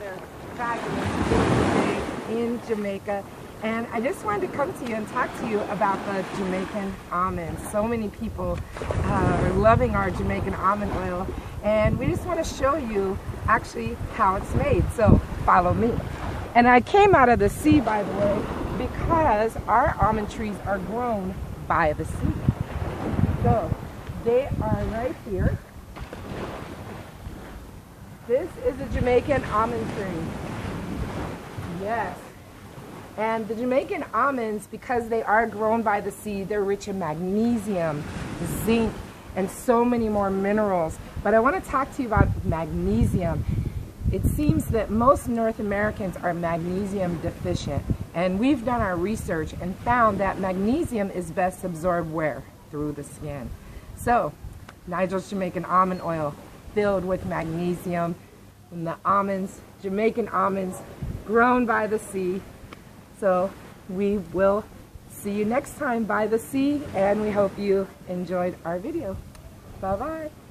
another fabulous day in Jamaica. And I just wanted to come to you and talk to you about the Jamaican almonds. So many people are loving our Jamaican almond oil, and we just want to show you actually how it's made. So follow me. And I came out of the sea, by the way, because our almond trees are grown by the sea. So they are right here. This is a Jamaican almond tree. Yes. And the Jamaican almonds, because they are grown by the sea, they're rich in magnesium, zinc, and so many more minerals. But I want to talk to you about magnesium. It seems that most North Americans are magnesium deficient. And we've done our research and found that magnesium is best absorbed where? Through the skin. So, Nigels Jamaican almond oil, filled with magnesium, and the almonds, Jamaican almonds, grown by the sea. So we will see you next time by the sea, and we hope you enjoyed our video. Bye-bye.